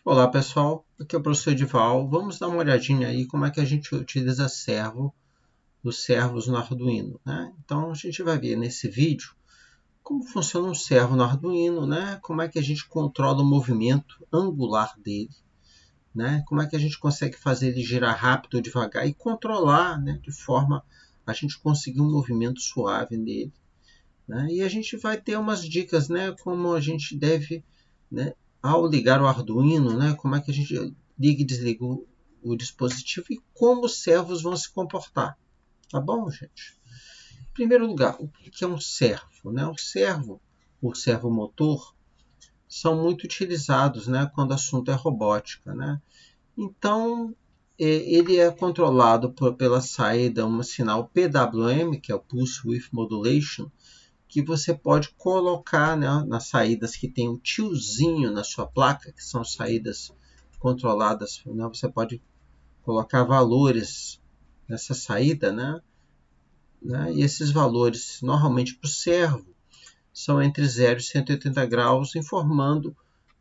Olá pessoal, aqui é o professor Edival. Vamos dar uma olhadinha aí como é que a gente utiliza os servos no Arduino, né? Então a gente vai ver nesse vídeo como funciona um servo no Arduino, né? Como é que a gente controla o movimento angular dele, né? Como é que a gente consegue fazer ele girar rápido ou devagar e controlar, né? De forma a gente conseguir um movimento suave nele, né? E a gente vai ter umas dicas, né? Como a gente deve, né? Ao ligar o Arduino, né? Como é que a gente liga e desliga o dispositivo e como os servos vão se comportar. Tá bom, gente? Em primeiro lugar, o que é um servo, né? O servo motor, são muito utilizados, né? Quando o assunto é robótica, né? Então, ele é controlado pela saída, um sinal PWM, que é o Pulse Width Modulation, que você pode colocar, né, nas saídas que tem o tiozinho na sua placa, que são saídas controladas, né, você pode colocar valores nessa saída, né, e esses valores, normalmente para o servo, são entre 0 e 180 graus, informando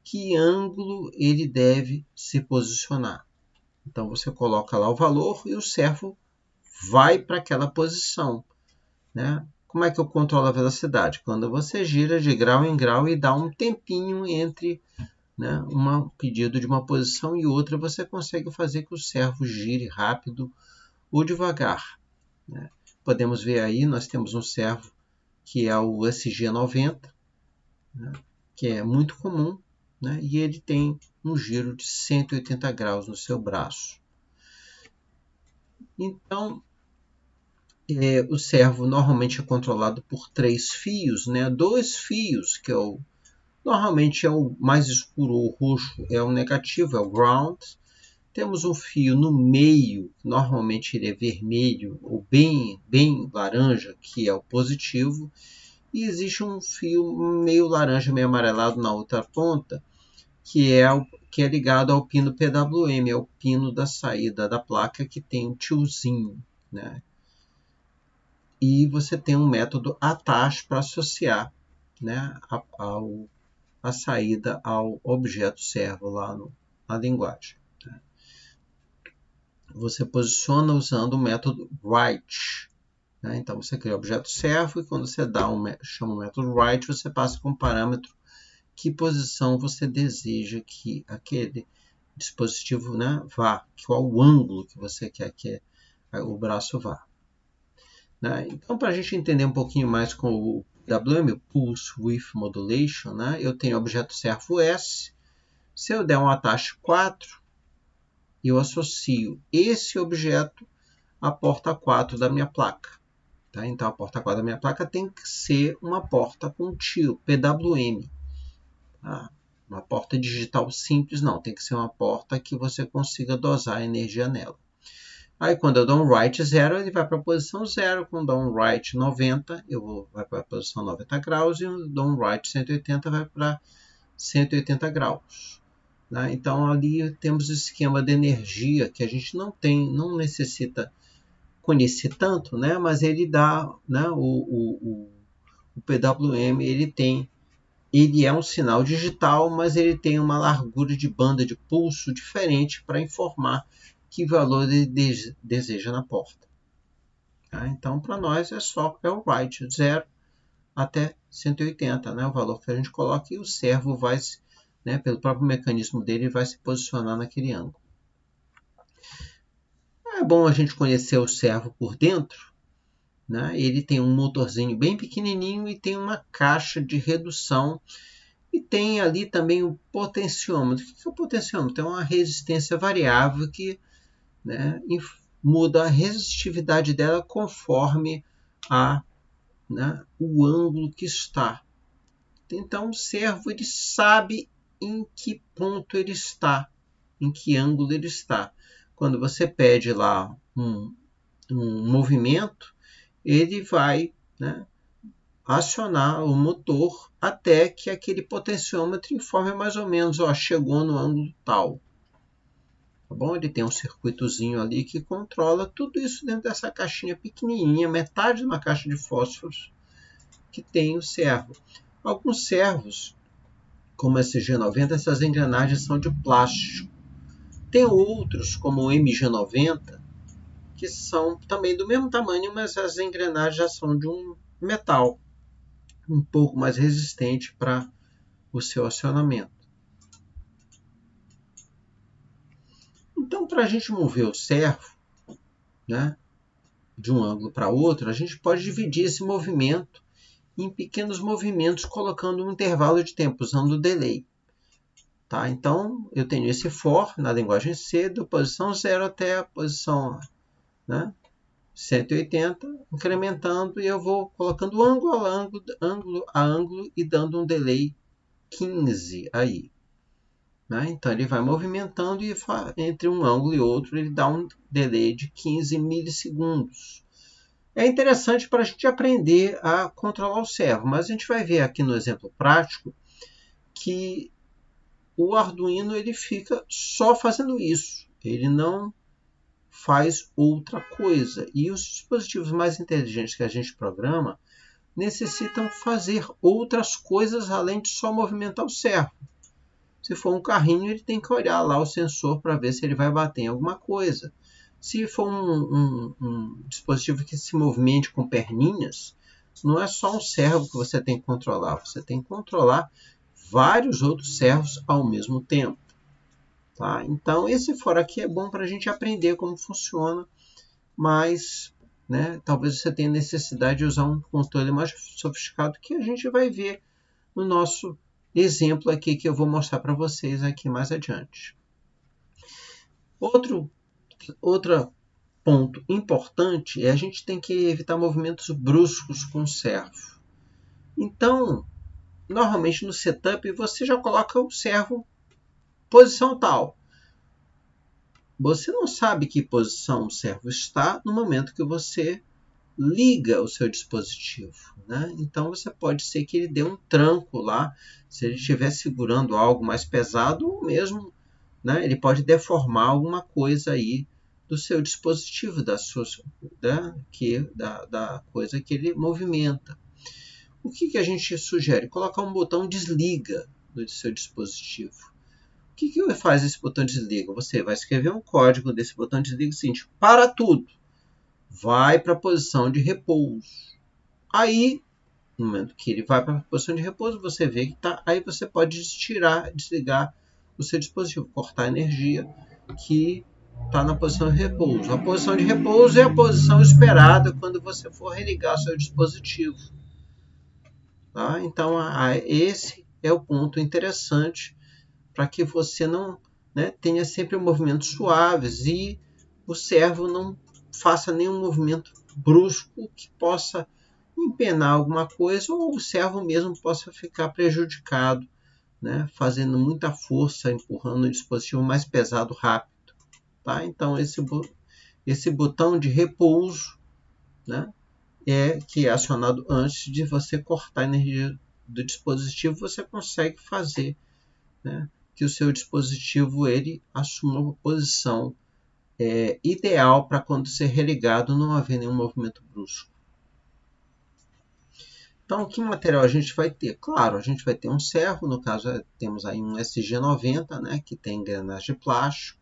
que ângulo ele deve se posicionar. Então você coloca lá o valor e o servo vai para aquela posição, né? Como é que eu controlo a velocidade? Quando você gira de grau em grau e dá um tempinho entre, né, um pedido de uma posição e outra, você consegue fazer que o servo gire rápido ou devagar, né? Podemos ver aí, nós temos um servo que é o SG90, né, que é muito comum, né, e ele tem um giro de 180 graus no seu braço. Então, o servo normalmente é controlado por 3 fios, né? 2 fios, que normalmente é o mais escuro, o roxo é o negativo, é o ground. Temos um fio no meio, normalmente ele é vermelho ou bem laranja, que é o positivo. E existe um fio meio laranja, meio amarelado na outra ponta, que é ligado ao pino PWM, é o pino da saída da placa que tem um tiozinho, né? E você tem um método attach para associar, né, a saída ao objeto servo lá na linguagem, né? Você posiciona usando o método write, né? Então você cria o objeto servo e quando você chama o método write, você passa com um parâmetro que posição você deseja que aquele dispositivo, né, vá, qual o ângulo que você quer que o braço vá, né? Então, para a gente entender um pouquinho mais com o PWM, o Pulse Width Modulation, né, eu tenho o objeto servo S. Se eu der um attach 4, eu associo esse objeto à porta 4 da minha placa. Tá? Então, a porta 4 da minha placa tem que ser uma porta com tio, PWM. Tá? Uma porta digital simples, não. Tem que ser uma porta que você consiga dosar a energia nela. Aí quando eu dou um write 0, ele vai para a posição 0. Quando eu dou um write 90, vai para a posição 90 graus. E eu dou um write 180, vai para 180 graus. Né? Então ali temos o esquema de energia que a gente não necessita conhecer tanto, né? Mas ele dá, né? O PWM ele é um sinal digital, mas ele tem uma largura de banda de pulso diferente para informar que valor ele deseja na porta. Tá? Então, para nós é o write 0 até 180, né? O valor que a gente coloca e o servo vai, né, pelo próprio mecanismo dele, vai se posicionar naquele ângulo. É bom a gente conhecer o servo por dentro, né? Ele tem um motorzinho bem pequenininho e tem uma caixa de redução. E tem ali também o potenciômetro. O que é o potenciômetro? É uma resistência variável que, né, muda a resistividade dela conforme o ângulo que está. Então o servo ele sabe em que ponto ele está, em que ângulo ele está. Quando você pede lá um movimento, ele vai, né, acionar o motor até que aquele potenciômetro informe mais ou menos, chegou no ângulo tal. Tá bom? Ele tem um circuitozinho ali que controla tudo isso dentro dessa caixinha pequenininha, metade de uma caixa de fósforos que tem o servo. Alguns servos como SG90, essas engrenagens são de plástico. Tem outros, como o MG90, que são também do mesmo tamanho, mas as engrenagens já são de um metal um pouco mais resistente para o seu acionamento. Então, para a gente mover o servo, né, de um ângulo para outro, a gente pode dividir esse movimento em pequenos movimentos, colocando um intervalo de tempo, usando o delay. Tá? Então, eu tenho esse for na linguagem C, da posição 0 até a posição, né, 180, incrementando, e eu vou colocando ângulo a ângulo, ângulo a ângulo e dando um delay 15 aí. Né? Então, ele vai movimentando e entre um ângulo e outro ele dá um delay de 15 milissegundos. É interessante para a gente aprender a controlar o servo, mas a gente vai ver aqui no exemplo prático que o Arduino ele fica só fazendo isso. Ele não faz outra coisa. E os dispositivos mais inteligentes que a gente programa necessitam fazer outras coisas além de só movimentar o servo. Se for um carrinho, ele tem que olhar lá o sensor para ver se ele vai bater em alguma coisa. Se for um dispositivo que se movimente com perninhas, não é só um servo que você tem que controlar. Você tem que controlar vários outros servos ao mesmo tempo. Tá? Então, esse fora aqui é bom para a gente aprender como funciona, mas né, talvez você tenha necessidade de usar um controle mais sofisticado que a gente vai ver no nosso exemplo aqui que eu vou mostrar para vocês aqui mais adiante. Outro ponto importante é a gente tem que evitar movimentos bruscos com o servo. Então, normalmente no setup você já coloca o servo posição tal. Você não sabe que posição o servo está no momento que você liga o seu dispositivo. Né? Então, você pode ser que ele dê um tranco lá, se ele estiver segurando algo mais pesado, ou mesmo né, ele pode deformar alguma coisa aí do seu dispositivo, da coisa que ele movimenta. O que a gente sugere? Colocar um botão desliga no seu dispositivo. O que faz esse botão desliga? Você vai escrever um código desse botão desliga o seguinte: para tudo, vai para a posição de repouso. Aí, no momento que ele vai para a posição de repouso, você vê que está. Aí você pode desligar o seu dispositivo, cortar a energia que está na posição de repouso. A posição de repouso é a posição esperada quando você for religar o seu dispositivo. Tá? Então, esse é o ponto interessante para que você não tenha sempre movimentos suaves e o servo não faça nenhum movimento brusco que possa empenar alguma coisa ou o servo mesmo possa ficar prejudicado, né, fazendo muita força, empurrando o dispositivo mais pesado rápido. Tá? Então, esse botão de repouso, né, que é acionado antes de você cortar a energia do dispositivo, você consegue fazer, né, que o seu dispositivo ele assuma uma posição ideal para quando ser religado não haver nenhum movimento brusco. Então, que material a gente vai ter? Claro, a gente vai ter um servo, no caso temos aí um SG90, né, que tem engrenagem de plástico,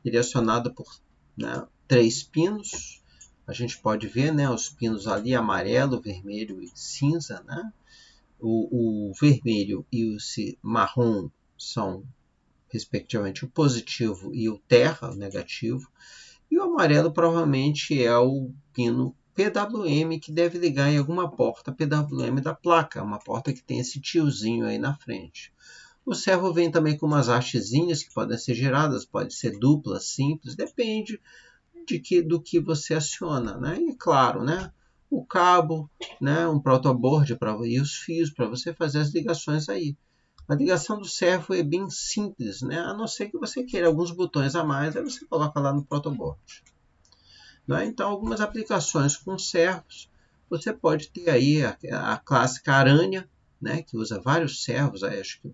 ele é acionado por 3 pinos. A gente pode ver os pinos ali, amarelo, vermelho e cinza. Né? O vermelho e o marrom são, respectivamente, o positivo e o terra, o negativo. E o amarelo provavelmente é o pino PWM, que deve ligar em alguma porta PWM da placa, uma porta que tem esse tiozinho aí na frente. O servo vem também com umas hastezinhas que podem ser geradas, pode ser dupla, simples, depende do que você aciona. Né? E claro, o cabo, um protoboard e os fios para você fazer as ligações aí. A ligação do servo é bem simples, a não ser que você queira alguns botões a mais, aí você coloca lá no protoboard. Então, algumas aplicações com servos, você pode ter aí a clássica aranha, que usa vários servos, aí acho que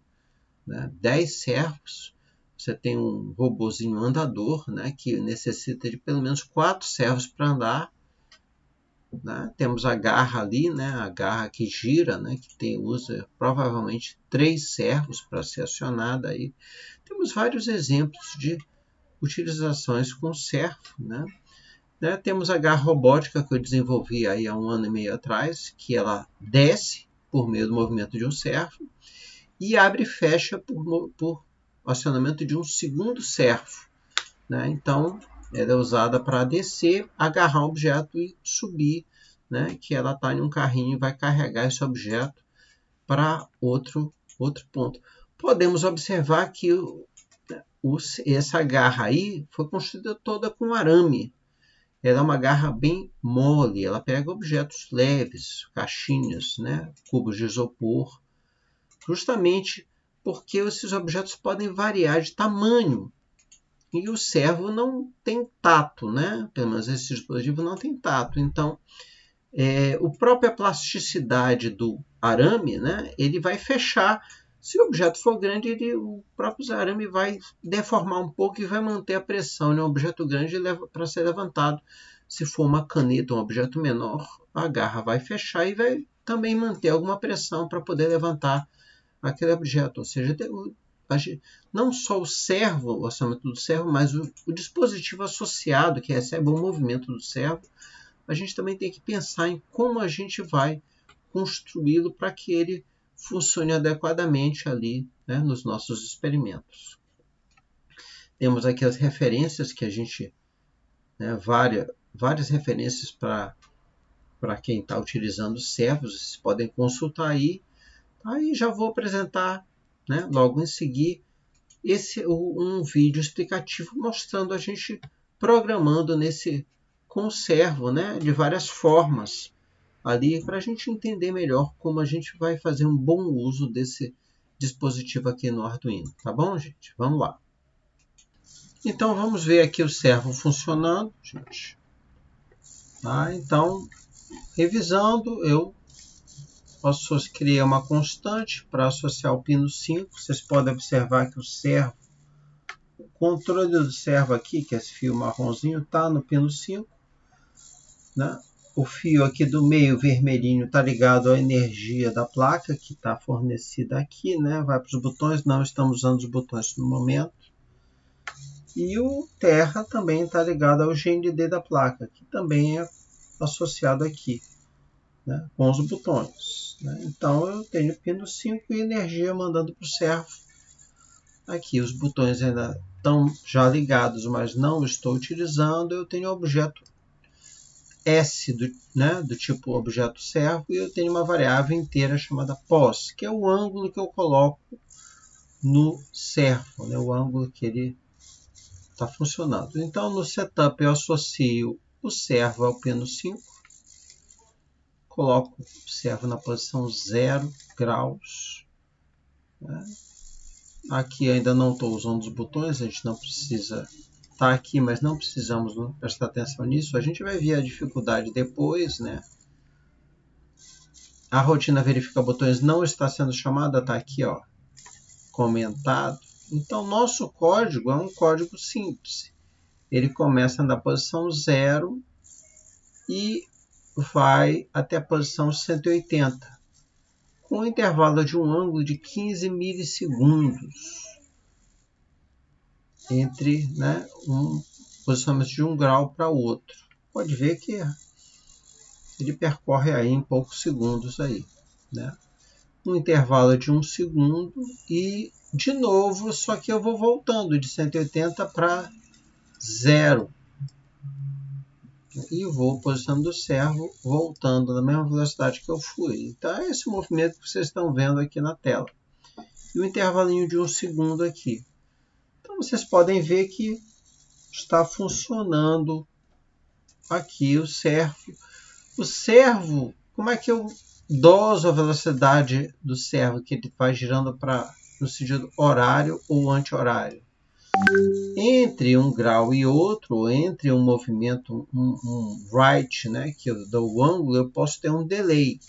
10 servos. Você tem um robozinho andador, que necessita de pelo menos 4 servos para andar. né? Temos a garra ali, né? A garra que gira, né? Que usa provavelmente 3 servos para ser acionada aí. Temos vários exemplos de utilizações com servo, né? Temos a garra robótica que eu desenvolvi aí há 1 ano e meio atrás, que ela desce por meio do movimento de um servo e abre e fecha por acionamento de um segundo servo, né? Então, ela é usada para descer, agarrar um objeto e subir, né? Que ela está em um carrinho e vai carregar esse objeto para outro ponto. Podemos observar que essa garra aí foi construída toda com arame. Ela é uma garra bem mole, ela pega objetos leves, caixinhas, né? Cubos de isopor, justamente porque esses objetos podem variar de tamanho. E o servo não tem tato, né? Pelo menos esse dispositivo não tem tato. Então, a própria plasticidade do arame, né? Ele vai fechar. Se o objeto for grande, o próprio arame vai deformar um pouco e vai manter a pressão em um objeto grande para ser levantado. Se for uma caneta, um objeto menor, a garra vai fechar e vai também manter alguma pressão para poder levantar aquele objeto. Ou seja, não só o servo, o acionamento do servo, mas o dispositivo associado que recebe o movimento do servo, a gente também tem que pensar em como a gente vai construí-lo para que ele funcione adequadamente ali, né, nos nossos experimentos. Temos aqui as referências que a gente, né, várias referências para quem está utilizando servos, vocês podem consultar aí. Aí já vou apresentar, né, logo em seguida um vídeo explicativo mostrando a gente programando com o servo, né, de várias formas ali para a gente entender melhor como a gente vai fazer um bom uso desse dispositivo aqui no Arduino. Tá bom, gente? Vamos lá. Então, vamos ver aqui o servo funcionando, gente. Tá? Então, revisando, eu criei uma constante para associar o pino 5. Vocês podem observar que o controle do servo aqui, que é esse fio marronzinho, está no pino 5. Né? O fio aqui do meio vermelhinho está ligado à energia da placa que está fornecida aqui, né? Vai para os botões, não estamos usando os botões no momento. E o terra também está ligado ao GND da placa, que também é associado aqui, né? Com os botões. Né? Então eu tenho pino 5 e energia mandando para o servo. Aqui os botões ainda estão já ligados, mas não estou utilizando. Eu tenho o objeto S do tipo objeto servo e eu tenho uma variável inteira chamada pos, que é o ângulo que eu coloco no servo, né, o ângulo que ele está funcionando. Então, no setup eu associo o servo ao pino 5, coloco o servo na posição 0 graus. Né? Aqui ainda não estou usando os botões, a gente não precisa estar aqui, mas não precisamos prestar atenção nisso. A gente vai ver a dificuldade depois, né? A rotina verifica botões não está sendo chamada, está aqui, ó, comentado. Então, nosso código é um código simples. Ele começa na posição 0 e vai até a posição 180, com um intervalo de um ângulo de 15 milissegundos entre, né, um posicionamento de 1 grau para o outro. Pode ver que ele percorre aí em poucos segundos aí, né? Um intervalo de 1 segundo e de novo, só que eu vou voltando de 180 para 0 e vou posicionando o servo voltando na mesma velocidade que eu fui. Então é esse movimento que vocês estão vendo aqui na tela. E o intervalinho de 1 segundo aqui. Então vocês podem ver que está funcionando aqui o servo. O servo, como é que eu doso a velocidade do servo que ele vai girando no sentido horário ou anti-horário? Entre um grau e outro, entre um movimento, um right, né, que eu dou o ângulo, eu posso ter um delay.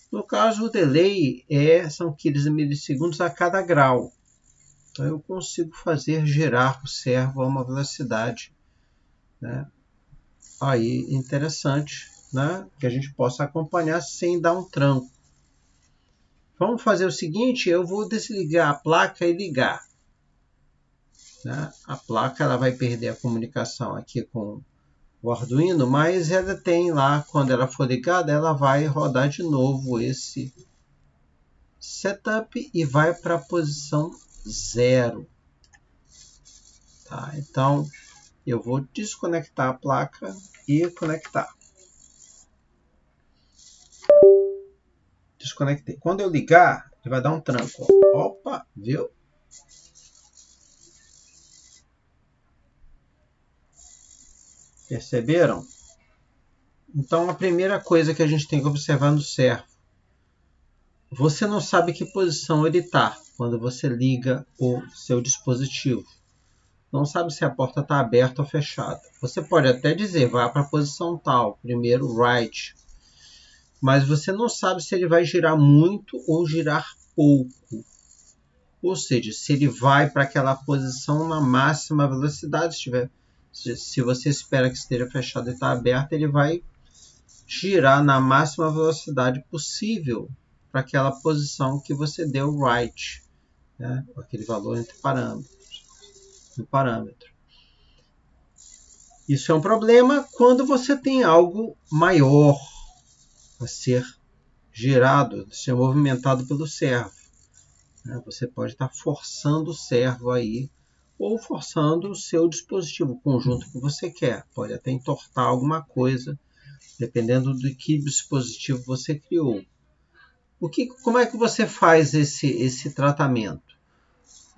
No caso, o delay são 15 milissegundos a cada grau. Então, eu consigo fazer girar o servo a uma velocidade, né, aí interessante. né, que a gente possa acompanhar sem dar um tranco. Vamos fazer o seguinte, eu vou desligar a placa e ligar. Né? A placa ela vai perder a comunicação aqui com o Arduino, mas ela tem lá, quando ela for ligada, ela vai rodar de novo esse setup e vai para a posição 0. Tá? Então, eu vou desconectar a placa e conectar. Desconectei. Quando eu ligar, ele vai dar um tranco. Opa, viu? Perceberam? Então, a primeira coisa que a gente tem que observar no servo. Você não sabe que posição ele está quando você liga o seu dispositivo. Não sabe se a porta está aberta ou fechada. Você pode até dizer, vá para a posição tal, primeiro right. Mas você não sabe se ele vai girar muito ou girar pouco. Ou seja, se ele vai para aquela posição na máxima velocidade, se você espera que esteja fechado e está aberto, ele vai girar na máxima velocidade possível para aquela posição que você deu right, né? Aquele valor entre parâmetro. Isso é um problema quando você tem algo maior a ser girado, a ser movimentado pelo servo. Você pode estar forçando o servo aí, ou forçando o seu dispositivo, o conjunto que você quer. Pode até entortar alguma coisa, dependendo do que dispositivo você criou. Como é que você faz esse tratamento?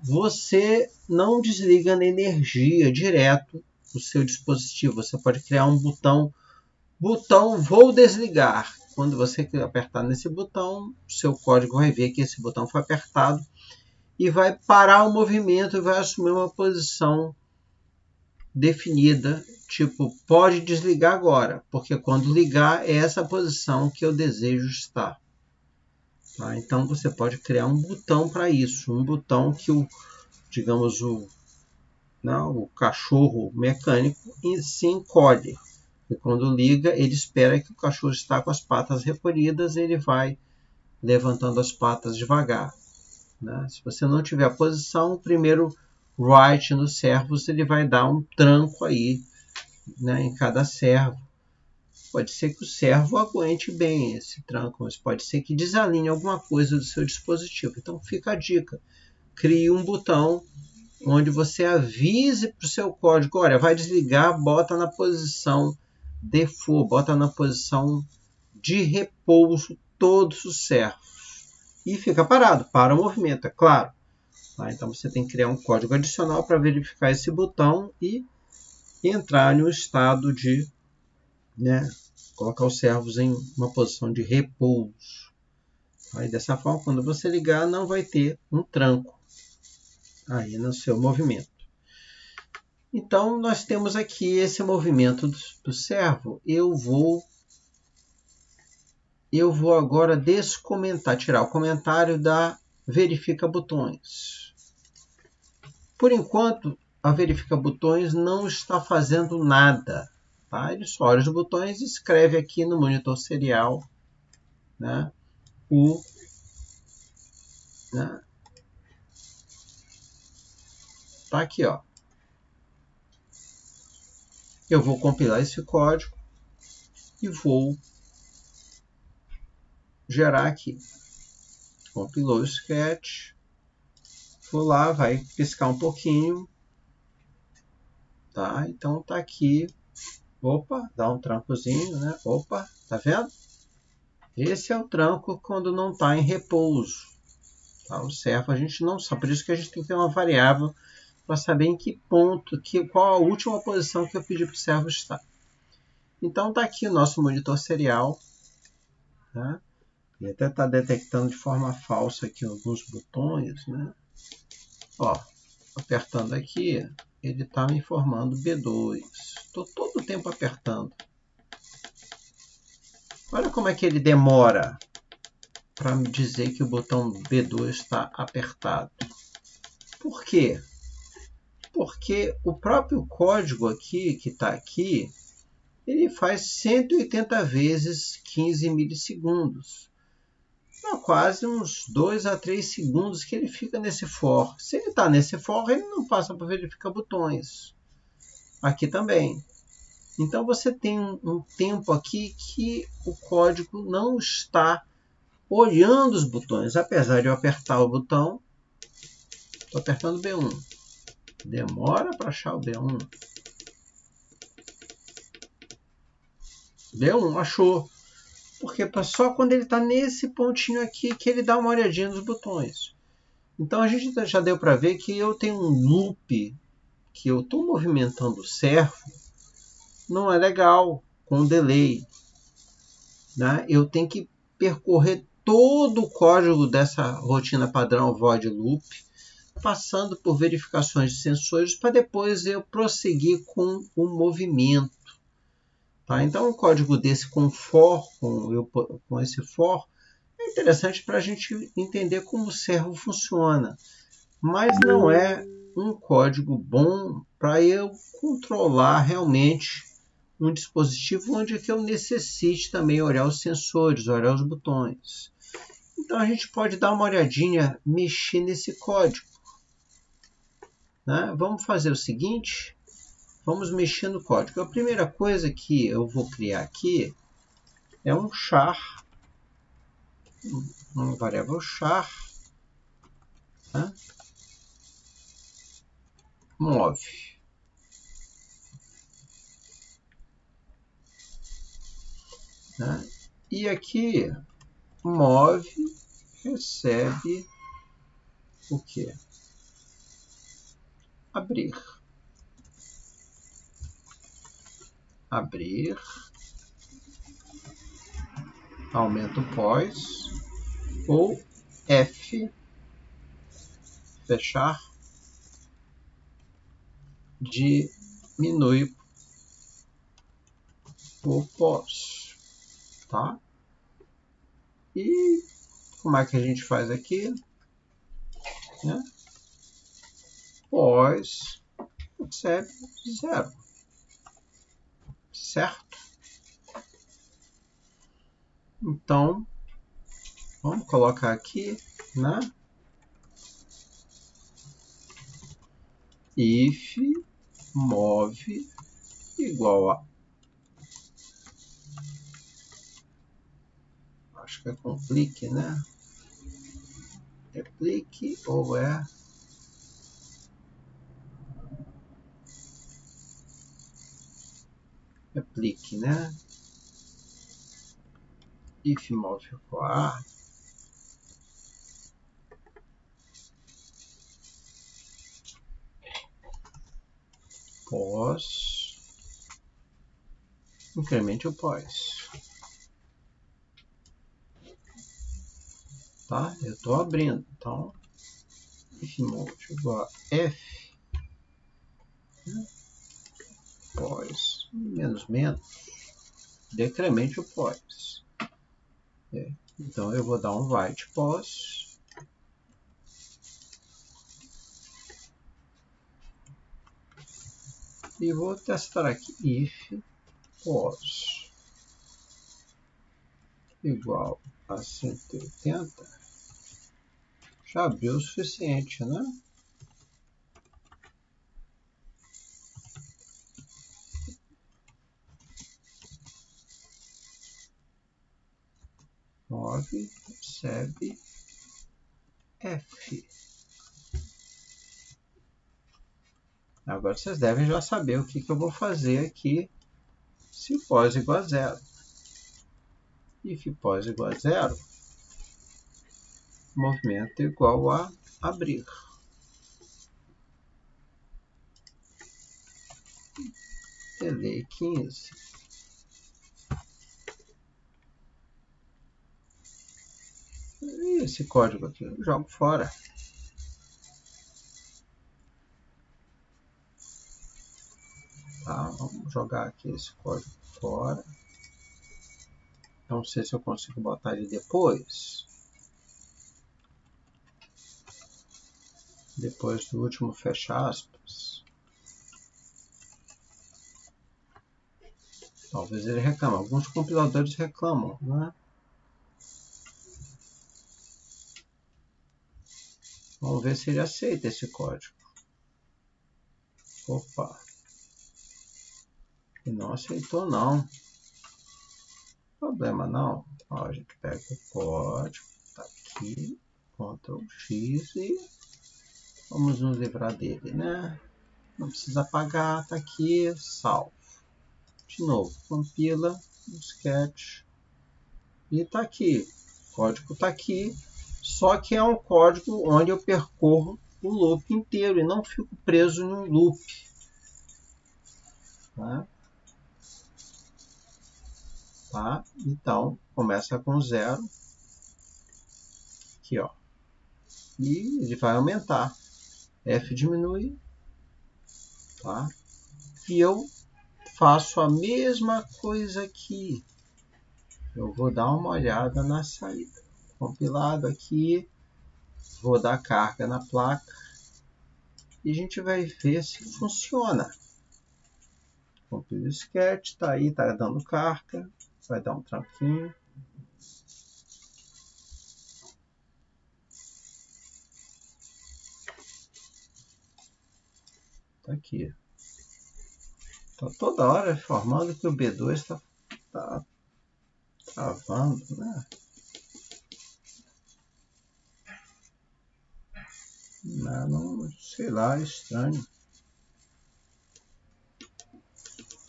Você não desliga na energia direto do seu dispositivo. Você pode criar um botão vou desligar. Quando você apertar nesse botão, o seu código vai ver que esse botão foi apertado e vai parar o movimento e vai assumir uma posição definida, tipo, pode desligar agora, porque quando ligar é essa posição que eu desejo estar. Tá? Então você pode criar um botão para isso, um botão que o cachorro mecânico se encolhe. E quando liga, ele espera que o cachorro está com as patas recolhidas, ele vai levantando as patas devagar. Né? Se você não tiver a posição, o primeiro write nos servos ele vai dar um tranco aí, né, em cada servo. Pode ser que o servo aguente bem esse tranco, mas pode ser que desalinhe alguma coisa do seu dispositivo. Então fica a dica, crie um botão onde você avise para o seu código, olha, vai desligar, bota na posição default, bota na posição de repouso todos os servos. E fica parado, para o movimento, é claro. Tá? Então você tem que criar um código adicional para verificar esse botão e entrar no estado de, né, colocar os servos em uma posição de repouso. Aí dessa forma, quando você ligar, não vai ter um tranco aí no seu movimento. Então, nós temos aqui esse movimento do servo. Eu vou agora descomentar, tirar o comentário da verifica botões. Por enquanto, a verifica botões não está fazendo nada. Tá? Ele só olha os botões e escreve aqui no monitor serial, né, tá aqui, ó. Eu vou compilar esse código e vou gerar aqui. Compilou o sketch. Vou lá, vai piscar um pouquinho. Tá? Então tá aqui. Opa, dá um trancozinho, né? Opa, tá vendo? Esse é o tranco quando não está em repouso. Tá? O servo a gente não sabe, por isso que a gente tem que ter uma variável para saber em que ponto, qual a última posição que eu pedi para o servo estar. Então está aqui o nosso monitor serial. Tá? Ele até está detectando de forma falsa aqui alguns botões. Né? Ó, apertando aqui, ele está me informando B2. Estou todo o tempo apertando. Olha como é que ele demora para me dizer que o botão B2 está apertado. Por quê? Porque o próprio código aqui, que está aqui, ele faz 180 vezes 15 milissegundos. Então, quase uns 2 a 3 segundos que ele fica nesse for. Se ele está nesse for, ele não passa para verificar botões. Aqui também. Então você tem um tempo aqui que o código não está olhando os botões. Apesar de eu apertar o botão, estou apertando B1. Demora para achar o B1. B1, achou. Porque só quando ele está nesse pontinho aqui que ele dá uma olhadinha nos botões. Então a gente já deu para ver que eu tenho um loop que eu estou movimentando o servo, não é legal com delay. Né? Eu tenho que percorrer todo o código dessa rotina padrão void loop, passando por verificações de sensores para depois eu prosseguir com o movimento. Tá? Então, um código desse com for, com esse for, é interessante para a gente entender como o servo funciona. Mas não é um código bom para eu controlar realmente um dispositivo onde é que eu necessite também olhar os sensores, olhar os botões. Então a gente pode dar uma olhadinha, mexer nesse código. Né? Vamos fazer o seguinte, vamos mexer no código. A primeira coisa que eu vou criar aqui é um char, uma variável char, né? Move. Né? E aqui, move, recebe o quê? Abrir. Abrir. Aumenta o pós. Ou F, fechar, diminui o pós. Tá? E como é que a gente faz aqui? Né? Pós recebe 0. Certo? Então, vamos colocar aqui, né? If move igual a... Acho que é com clique, né? É clique ou é... É clique, né? If move igual a... Pós, incremente o pós. Tá? Eu estou abrindo. Então, if move igual a F, né? Pós, menos, decremente o pós. Então, eu vou dar um void pós. E vou testar aqui if pós igual a 180. Já abriu o suficiente, né? Move, recebe F. Agora vocês devem já saber o que eu vou fazer aqui se pós igual a 0. If pós igual a 0, movimento igual a abrir. Delay 15. E esse código aqui eu jogo fora. Tá, vamos jogar aqui esse código fora. Não sei se eu consigo botar ele depois. Depois do último fecha aspas. Talvez ele reclame. Alguns compiladores reclamam, né? Vamos ver se ele aceita esse código. Opa! Ele não aceitou, não. Problema não. Ó, a gente pega o código, tá aqui, Ctrl X e vamos nos livrar dele, né? Não precisa apagar, tá aqui, salvo. De novo, compila, sketch e tá aqui. O código tá aqui, só que é um código onde eu percorro o loop inteiro e não fico preso em um loop. Tá? Então, começa com 0. Aqui, ó. E ele vai aumentar. F diminui. Tá? E eu faço a mesma coisa aqui. Eu vou dar uma olhada na saída. Compilado aqui. Vou dar carga na placa. E a gente vai ver se funciona. Compila o sketch. Tá aí, tá dando carga. Vai dar um tranquinho. Tá aqui. Tá toda hora informando que o B2 está travando, né? Não, sei lá, é estranho.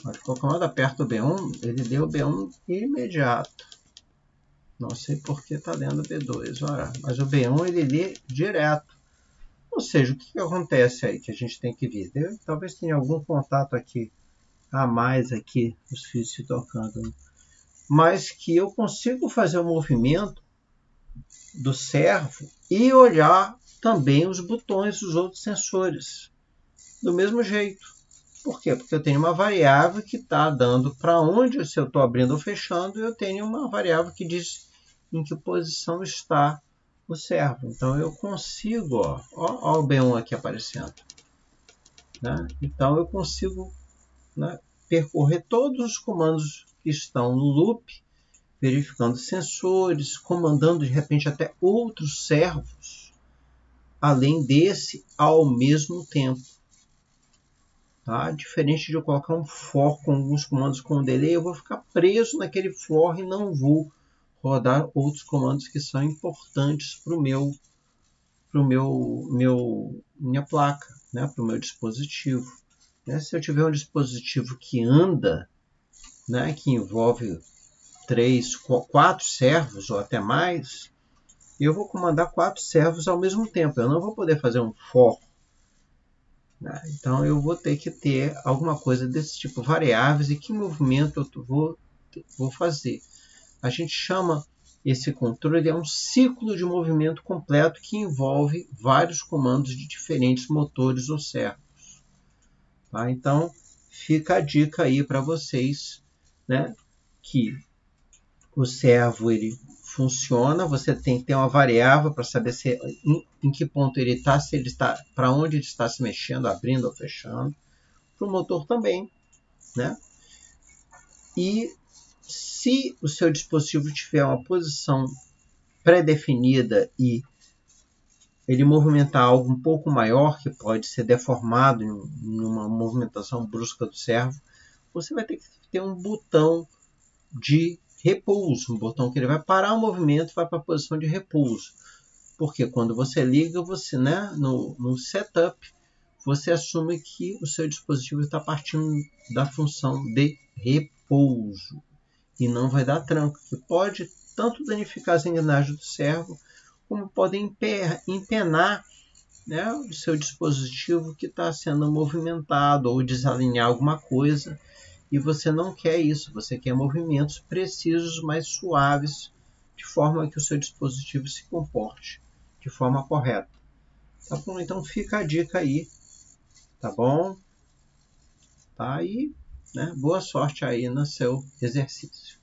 Mas de qualquer modo, aperto o B1, ele deu o B1 imediato. Não sei por que está lendo o B2, olha, mas o B1 ele lê direto. Ou seja, o que acontece aí que a gente tem que ver? Talvez tenha algum contato aqui a mais aqui, os fios se tocando. Mas que eu consigo fazer o movimento do servo e olhar também os botões dos outros sensores. Do mesmo jeito. Por quê? Porque eu tenho uma variável que está dando para onde, se eu estou abrindo ou fechando, eu tenho uma variável que diz em que posição está o servo. Então, eu consigo, ó o B1 aqui aparecendo. Né? Então, eu consigo, né, percorrer todos os comandos que estão no loop, verificando sensores, comandando, de repente, até outros servos, além desse, ao mesmo tempo. Tá? Diferente de eu colocar um for com alguns comandos com delay, eu vou ficar preso naquele for e não vou rodar outros comandos que são importantes para minha placa, né? Para o meu dispositivo. Né? Se eu tiver um dispositivo que anda, né? Que envolve 3, 4 servos ou até mais, eu vou comandar 4 servos ao mesmo tempo. Eu não vou poder fazer um for. Então, eu vou ter que ter alguma coisa desse tipo, variáveis, e que movimento eu vou fazer. A gente chama esse controle de um ciclo de movimento completo que envolve vários comandos de diferentes motores ou servos. Tá? Então, fica a dica aí para vocês, né, que o servo ele funciona, você tem que ter uma variável para saber em que ponto ele está, se ele está, para onde ele está se mexendo, abrindo ou fechando. Para o motor também, né? E se o seu dispositivo tiver uma posição pré-definida e ele movimentar algo um pouco maior, que pode ser deformado em uma movimentação brusca do servo, você vai ter que ter um botão de repouso, um botão que ele vai parar o movimento e vai para a posição de repouso. Porque quando você liga, você, né, no setup, você assume que o seu dispositivo está partindo da função de repouso e não vai dar tranco, que pode tanto danificar as engrenagens do servo, como pode empenar, né, o seu dispositivo que está sendo movimentado ou desalinhar alguma coisa. E você não quer isso, você quer movimentos precisos, mais suaves, de forma que o seu dispositivo se comporte de forma correta. Tá bom? Então fica a dica aí, tá bom? Tá aí, né? Boa sorte aí no seu exercício.